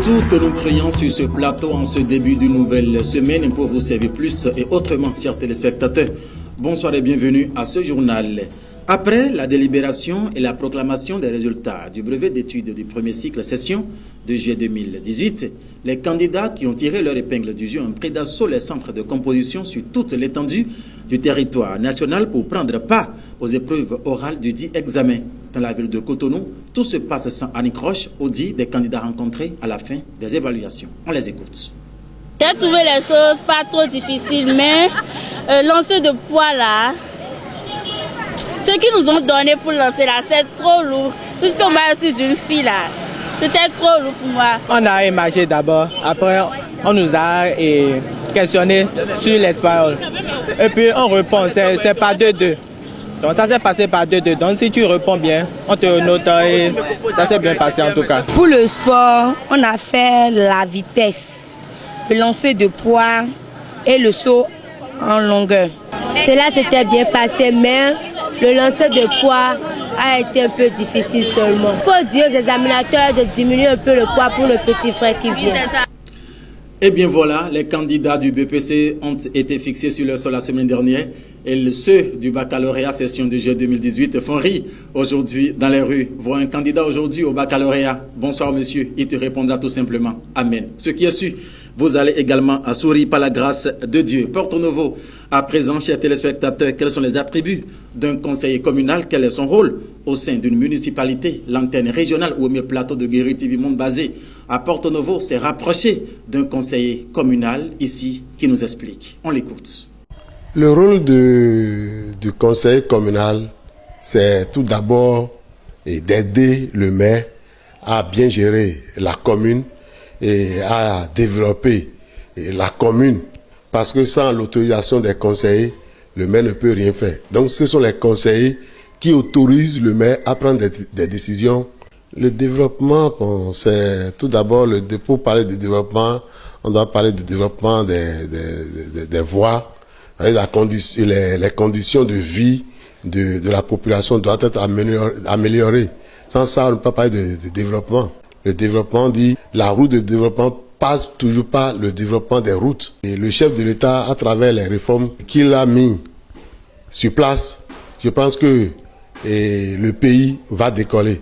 tout, nous prions sur ce plateau en ce début d'une nouvelle semaine pour vous servir plus et autrement, chers téléspectateurs. Bonsoir et bienvenue à ce journal. Après la délibération et la proclamation des résultats du brevet d'études du premier cycle session de juillet 2018, les candidats qui ont tiré leur épingle du jeu ont pris d'assaut les centres de composition sur toute l'étendue du territoire national pour prendre part aux épreuves orales du dit examen. Dans la ville de Cotonou, tout se passe sans anicroche au dit des candidats rencontrés à la fin des évaluations. On les écoute. J'ai trouvé les choses pas trop difficiles, mais lancer de poids là, ce qu'ils nous ont donné pour lancer là, c'est trop lourd. Puisque moi je suis une fille là, c'était trop lourd pour moi. On a émargé d'abord, après on nous a questionné sur l'espagnol. Et puis on répond, c'est par 2-2. Donc ça s'est passé par 2-2. Donc si tu réponds bien, on te note et ça s'est bien passé en tout cas. Pour le sport, on a fait la vitesse, le lancer de poids et le saut en longueur. Cela s'était bien passé, mais le lancer de poids a été un peu difficile seulement. Il faut dire aux examinateurs de diminuer un peu le poids pour le petit frère qui vient. Eh bien voilà, les candidats du BPC ont été fixés sur le sol la semaine dernière et ceux du baccalauréat session de juillet 2018 font rire aujourd'hui dans les rues. Voir un candidat aujourd'hui au baccalauréat. Bonsoir monsieur, il te répondra tout simplement Amen. Ce qui est sûr, vous allez également sourire par la grâce de Dieu. Porto Novo, à présent, chers téléspectateurs, quels sont les attributs d'un conseiller communal? Quel est son rôle au sein d'une municipalité? L'antenne régionale ou au mieux plateau de Guéri TV Monde basé à Porto Novo s'est rapproché d'un conseiller communal ici qui nous explique. On l'écoute. Le rôle du conseiller communal, c'est tout d'abord d'aider le maire à bien gérer la commune et à développer la commune. Parce que sans l'autorisation des conseillers, le maire ne peut rien faire. Donc ce sont les conseillers qui autorisent le maire à prendre des décisions. Le développement, bon, c'est tout d'abord, pour parler de développement, on doit parler de développement des voies. Les conditions de vie de la population doivent être améliorées. Sans ça, on ne peut pas parler de développement. Le développement dit, la route de développement passe toujours par le développement des routes. Et le chef de l'État, à travers les réformes qu'il a mis sur place, je pense que le pays va décoller.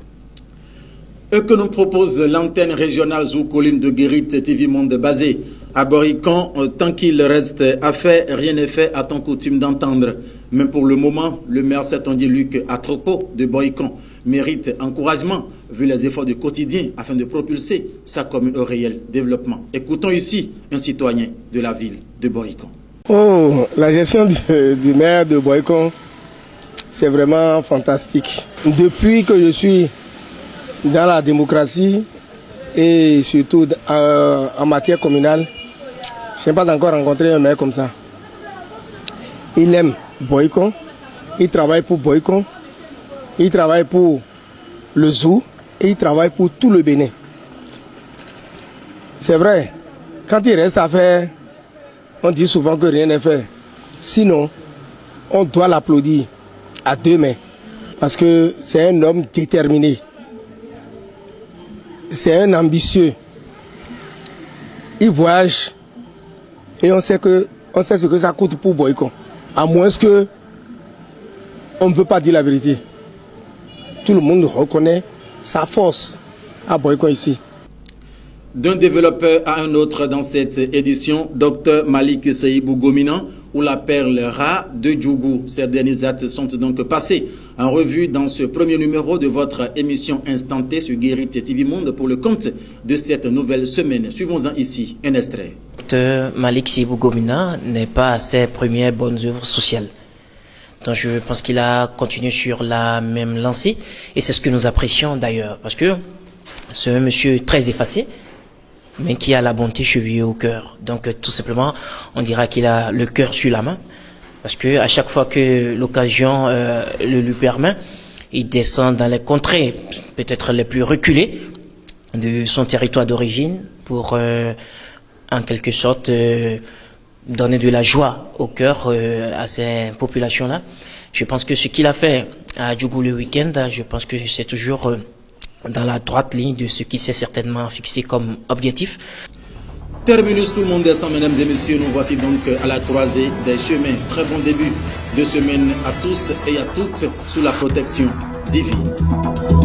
Que nous propose l'antenne régionale Zoukoline de Guérit TV Monde basé à Boricon, tant qu'il reste à faire, rien n'est fait à ton coutume d'entendre. Même pour le moment, le maire Saint-Andy Luc Atropo de Boricon mérite encouragement vu les efforts du quotidien afin de propulser sa commune au réel développement. Écoutons ici un citoyen de la ville de Boricon. Oh, la gestion du maire de Boricon, c'est vraiment fantastique. Depuis que je suis dans la démocratie et surtout en matière communale, je n'ai pas encore rencontré un maire comme ça. Il aime Boricon, il travaille pour Boricon, il travaille pour le zoo et il travaille pour tout le Bénin. C'est vrai, quand il reste à faire, on dit souvent que rien n'est fait. Sinon, on doit l'applaudir à deux mains parce que c'est un homme déterminé. C'est un ambitieux. Il voyage et on sait ce que ça coûte pour Boricon. À moins que on ne veut pas dire la vérité. Tout le monde reconnaît sa force à Boricon ici. D'un développeur à un autre dans cette édition, Dr Malik Seibou Gominan ou la perle rare de Djougou. Ces derniers actes sont donc passés en revue dans ce premier numéro de votre émission Instanté sur Guérit TV Monde pour le compte de cette nouvelle semaine. Suivons-en ici un extrait. Dr Malik Seibou Gominan n'est pas à ses premières bonnes œuvres sociales. Donc je pense qu'il a continué sur la même lancée et c'est ce que nous apprécions d'ailleurs parce que c'est un monsieur très effacé mais qui a la bonté chevillée au cœur. Donc tout simplement, on dira qu'il a le cœur sur la main, parce que à chaque fois que l'occasion le lui permet, il descend dans les contrées, peut-être les plus reculées de son territoire d'origine, pour en quelque sorte donner de la joie au cœur à ces populations-là. Je pense que ce qu'il a fait à Djougou le week-end, je pense que c'est toujours dans la droite ligne de ce qui s'est certainement fixé comme objectif. Terminus, tout le monde descend, mesdames et messieurs. Nous voici donc à la croisée des chemins. Très bon début de semaine à tous et à toutes sous la protection divine.